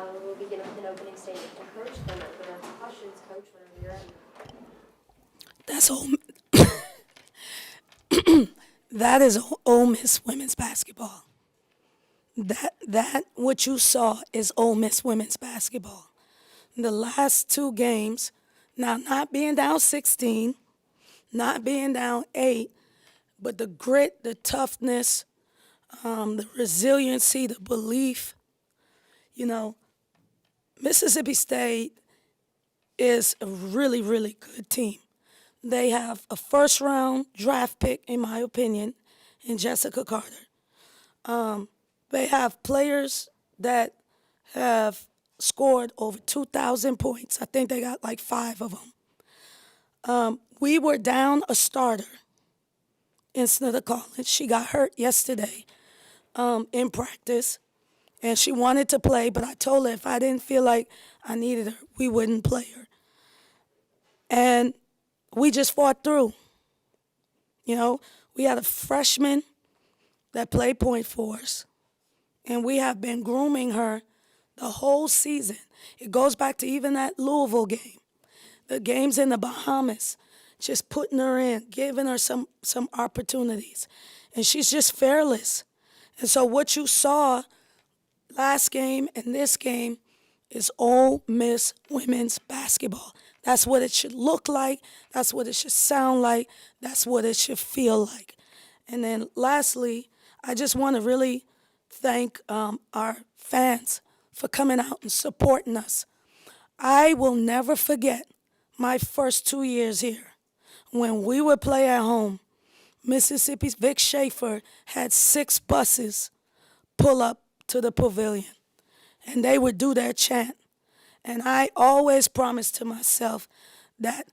We'll begin with an opening statement from Coach, then open up to questions. Coach, whenever you're ready. That's Ole, that is Ole Miss women's basketball. That what you saw is Ole Miss women's basketball. The last two games, now not being down 16, not being down 8, but the grit, the toughness, the resiliency, the belief. You know, Mississippi State is a really, really good team. They have a first round draft pick, in my opinion, in Jessica Carter. They have players that have scored over 2,000 points. I think they got like 5 of them. We were down a starter in Snither Collins. She got hurt yesterday in practice, and she wanted to play, but I told her if I didn't feel like I needed her, we wouldn't play her. And we just fought through. You know, we had a freshman that played point for us, and we have been grooming her the whole season. It goes back to even that Louisville game, the games in the Bahamas, just putting her in, giving her some opportunities. And she's just fearless. And so what you saw last game and this game is Ole Miss women's basketball. That's what it should look like. That's what it should sound like. That's what it should feel like. And then lastly, I just want to really thank our fans for coming out and supporting us. I will never forget my first 2 years here. When we would play at home, Mississippi's Vic Schaefer had 6 buses pull up to the pavilion, and they would do their chant. And I always promised to myself that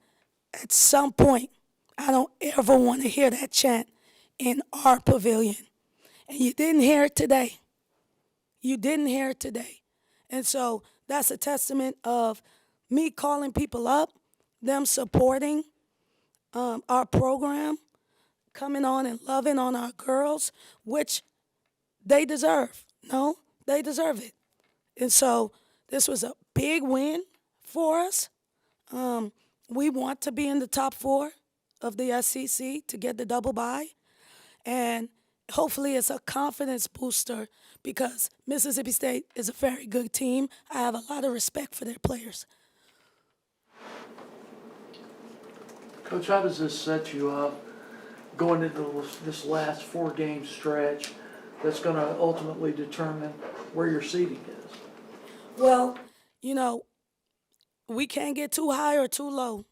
at some point, I don't ever want to hear that chant in our pavilion. And you didn't hear it today. You didn't hear it today. And so that's a testament of me calling people up, them supporting our program, coming on and loving on our girls, which they deserve. No, they deserve it. And so this was a big win for us. We want to be in the top 4 of the SEC to get the double bye. And hopefully it's a confidence booster because Mississippi State is a very good team. I have a lot of respect for their players. Coach, how does this set you up going into this last 4-game stretch that's going to ultimately determine where your seeding is? Well, you know, we can't get too high or too low,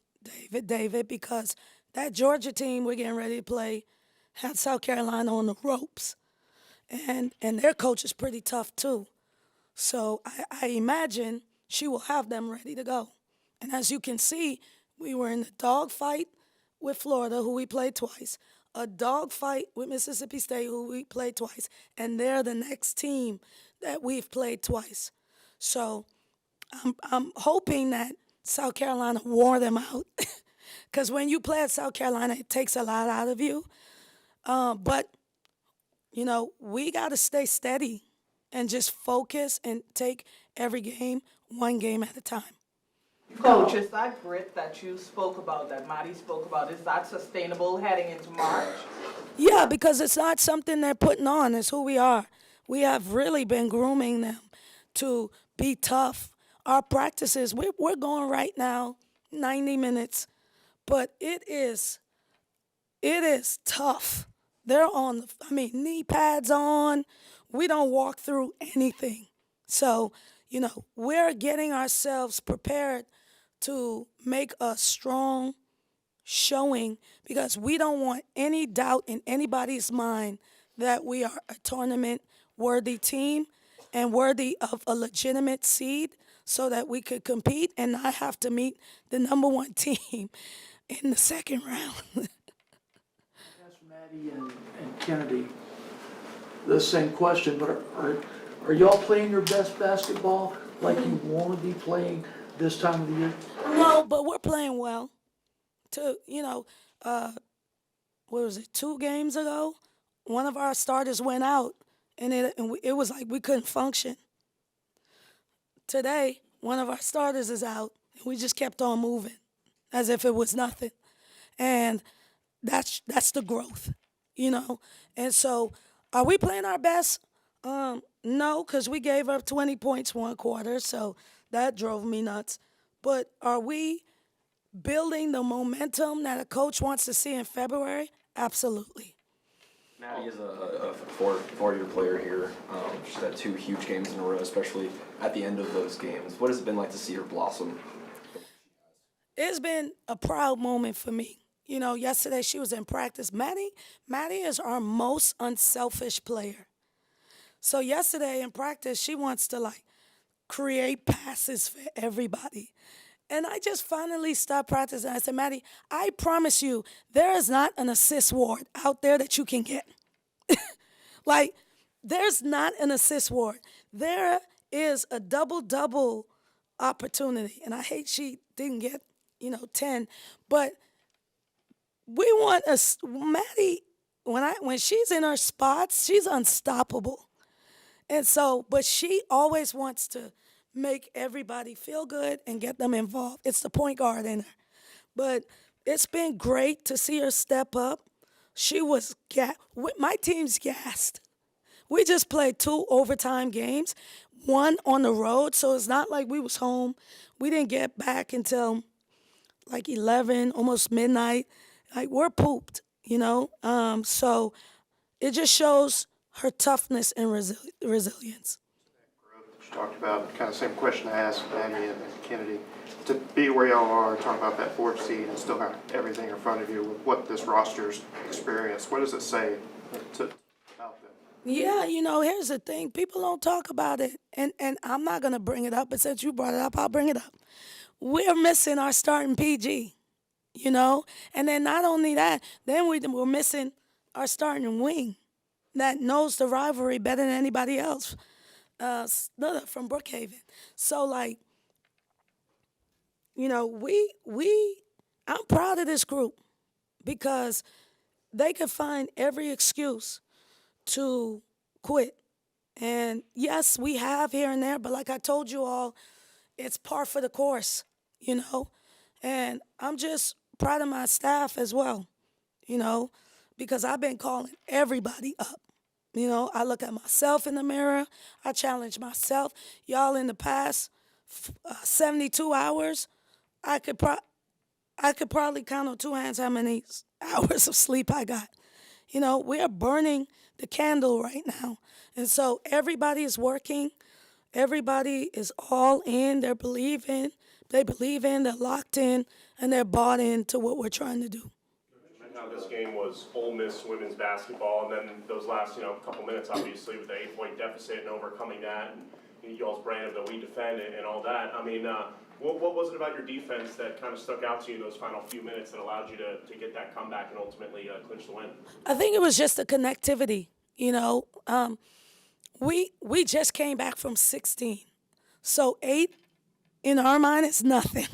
David, because that Georgia team we're getting ready to play had South Carolina on the ropes. And their coach is pretty tough too. So I imagine she will have them ready to go. And as you can see, we were in a dogfight with Florida, who we played twice, a dogfight with Mississippi State, who we played twice, and they're the next team that we've played twice. So I'm hoping that South Carolina wore them out, because when you play at South Carolina, it takes a lot out of you. But, you know, we got to stay steady and just focus and take every game one game at a time. Coach, is that grit that you spoke about, that Maddie spoke about, is that sustainable heading into March? Yeah, because it's not something they're putting on. It's who we are. We have really been grooming them to be tough. Our practices, we're going right now 90 minutes, but it is tough. They're on, knee pads on. We don't walk through anything. So, you know, we're getting ourselves prepared to make a strong showing because we don't want any doubt in anybody's mind that we are a tournament-worthy team and worthy of a legitimate seed so that we could compete and not have to meet the number 1 team in the second round. Ask Maddie and Kennedy the same question, but are y'all playing your best basketball like you want to be playing this time of the year? No, but we're playing well. What was it, 2 games ago? One of our starters went out, and it was like we couldn't function. today, one of our starters is out, and we just kept on moving as if it was nothing. And that's the growth, you know. And so, are we playing our best? No, because we gave up 20 points one quarter, so that drove me nuts. But are we building the momentum that a coach wants to see in February? Absolutely. Maddie is a four-year player here. She's had 2 huge games in a row, especially at the end of those games. What has it been like to see her blossom? It's been a proud moment for me. You know, yesterday she was in practice. Maddie is our most unselfish player. So yesterday in practice, she wants to like create passes for everybody. And I just finally stopped practicing. I said, Maddie, I promise you, there is not an assist ward out there that you can get. Like, there's not an assist ward. There is a double-double opportunity. And I hate she didn't get, 10. But we want Maddie, when she's in her spots, she's unstoppable. And so, but she always wants to make everybody feel good and get them involved. It's the point guard in her. But it's been great to see her step up. She was, my team's gassed. We just played 2 overtime games, 1 on the road, so it's not like we was home. We didn't get back until like 11, almost midnight. Like, we're pooped, So it just shows her toughness and resilience. You talked about kind of the same question I asked Maddie and Kennedy. To be where y'all are, talking about that 4th seed and still have everything in front of you with what this roster's experienced, what does it say about them? Yeah, here's the thing. People don't talk about it, and I'm not going to bring it up, but since you brought it up, I'll bring it up. We're missing our starting PG, And then not only that, then we're missing our starting wing that knows the rivalry better than anybody else. From Brookhaven. So, I'm proud of this group because they could find every excuse to quit. And yes, we have here and there, but like I told you all, it's par for the course, And I'm just proud of my staff as well, because I've been calling everybody up. I look at myself in the mirror. I challenge myself. Y'all, in the past 72 hours, I could probably count on 2 hands how many hours of sleep I got. We are burning the candle right now. And so everybody is working. Everybody is all in. They believe in, they're locked in, and they're bought into what we're trying to do. How this game was Ole Miss women's basketball, and then those last couple minutes, obviously, with the 8-point deficit and overcoming that, and y'all's brand of the we defend and all that. I mean, what was it about your defense that kind of stuck out to you those final few minutes that allowed you to get that comeback and ultimately clinch the win? I think it was just the connectivity. We just came back from 16, so 8 in our mind is nothing.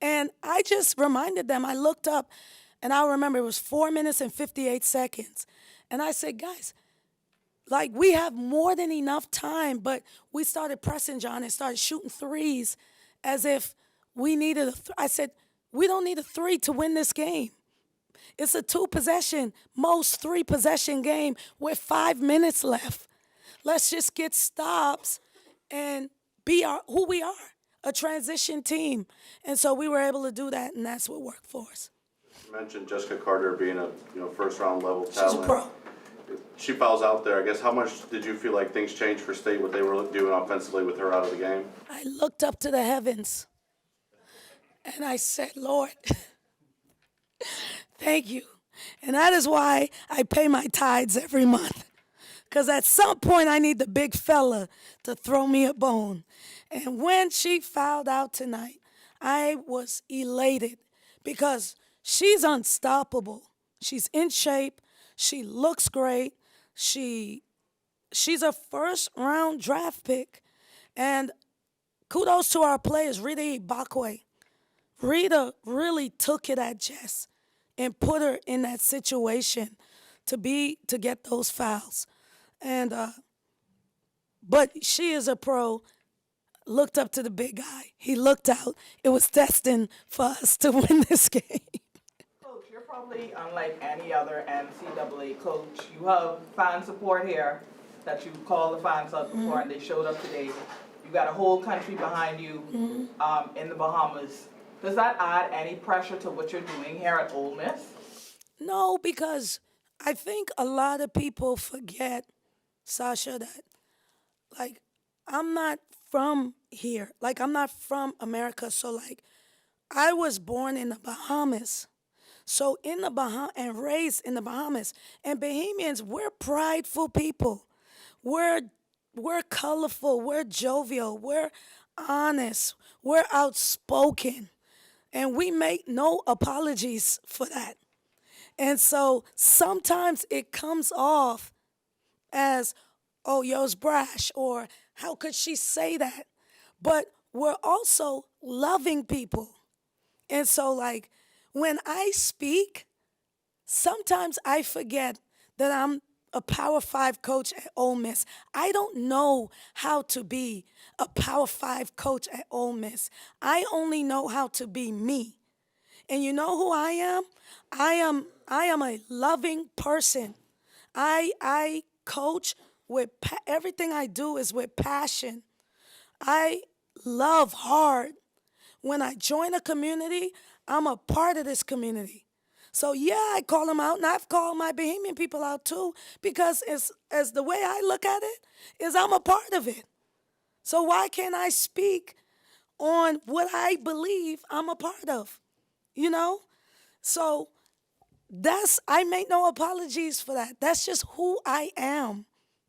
And I just reminded them. I looked up. And I remember it was 4 minutes and 58 seconds. And I said, guys, we have more than enough time, but we started pressing John and started shooting threes as if we needed I said, we don't need a 3 to win this game. It's a 2-possession, most 3-possession game with 5 minutes left. Let's just get stops and be who we are, a transition team. And so we were able to do that, and that's what worked for us. You mentioned Jessica Carter being a first-round level talent. She's a pro. She fouls out there. I guess how much did you feel like things changed for State, what they were doing offensively with her out of the game? I looked up to the heavens, and I said, Lord, thank you. And that is why I pay my tithes every month, because at some point I need the big fella to throw me a bone. And when she fouled out tonight, I was elated because she's unstoppable. She's in shape. She looks great. She's a first-round draft pick. And kudos to our players, Rita Ibakwe. Rita really took it at Jess and put her in that situation to get those fouls. And but she is a pro. looked up to the big guy. He looked out. It was destined for us to win this game. Coach, you're probably unlike any other NCAA coach. You have fan support here that you called the fans up before and they showed up today. You got a whole country behind you in the Bahamas. Does that add any pressure to what you're doing here at Ole Miss? No, because I think a lot of people forget, Sasha, that, like, I'm not from here. Like, I'm not from America. So, like, I was born in the Bahamas. So, in the Bahamas, and raised in the Bahamas. And Bahamians, we're prideful people. We're colorful. We're jovial. We're honest. We're outspoken. And we make no apologies for that. And so sometimes it comes off as, oh, yo's brash, or how could she say that? But we're also loving people. And so, like, when I speak, sometimes I forget that I'm a Power 5 coach at Ole Miss. I don't know how to be a Power 5 coach at Ole Miss. I only know how to be me. And you know who I am? I am a loving person. I coach with everything I do is with passion. I love hard. When I join a community, I'm a part of this community. So yeah, I call them out, and I've called my Bahamian people out too, because as the way I look at it is I'm a part of it. So why can't I speak on what I believe I'm a part of? You know? So I make no apologies for that. That's just who I am.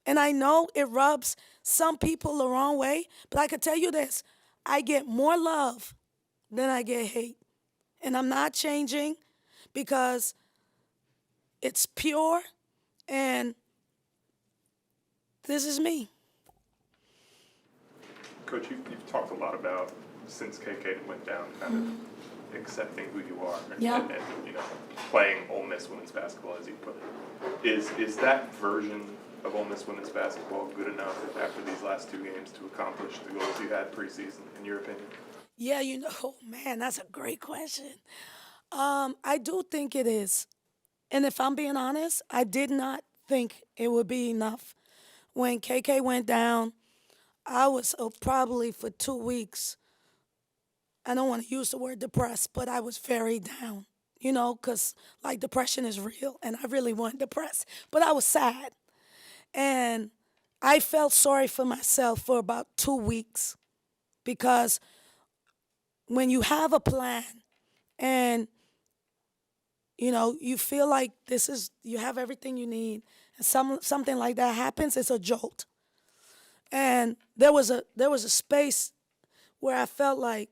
And I know it rubs some people the wrong way, but I can tell you this, I get more love than I get hate. And I'm not changing because it's pure and this is me. Coach, you've talked a lot about, since KK went down, kind of accepting who you are and you know, playing Ole Miss women's basketball, as you put it. Is that version of Ole Miss women's basketball good enough after these last two games to accomplish the goals you had preseason, in your opinion? Yeah, you know, oh man, that's a great question. I do think it is. And if I'm being honest, I did not think it would be enough. When KK went down, I was probably for 2 weeks, I don't want to use the word depressed, but I was very down, you know, because, like, depression is real, and I really wasn't depressed. But I was sad. And I felt sorry for myself for about 2 weeks because when you have a plan and, you know, you feel like you have everything you need, and something like that happens, it's a jolt. And there was a space where I felt like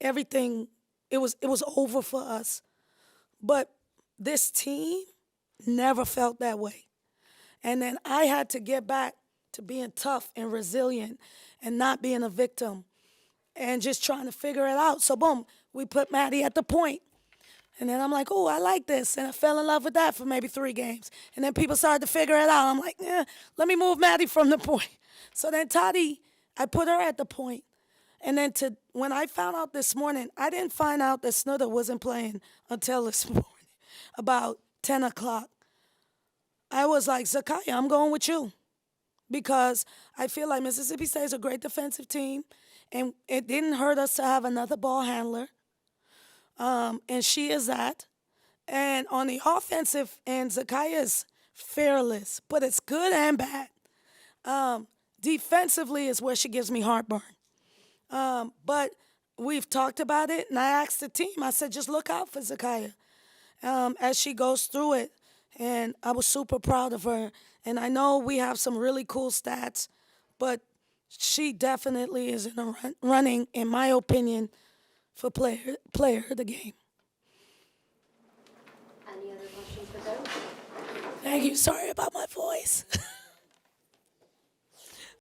everything, it was over for us. But this team never felt that way. And then I had to get back to being tough and resilient and not being a victim and just trying to figure it out. So boom, we put Maddie at the point. And then I'm like, oh, I like this. And I fell in love with that for maybe 3 games. And then people started to figure it out. I'm like, let me move Maddie from the point. So then Toddy, I put her at the point. And then when I found out this morning, I didn't find out that Snutter wasn't playing until this morning, about 10 o'clock. I was like, Zakaya, I'm going with you. Because I feel like Mississippi State is a great defensive team. And it didn't hurt us to have another ball handler. And she is that. And on the offensive end, Zakaya is fearless, but it's good and bad. Defensively is where she gives me heartburn. But we've talked about it, and I asked the team, I said, just look out for Zakaya as she goes through it. And I was super proud of her. And I know we have some really cool stats, but she definitely is in the running, in my opinion, for player of the game. Any other questions for Coach? Thank you. Sorry about my voice.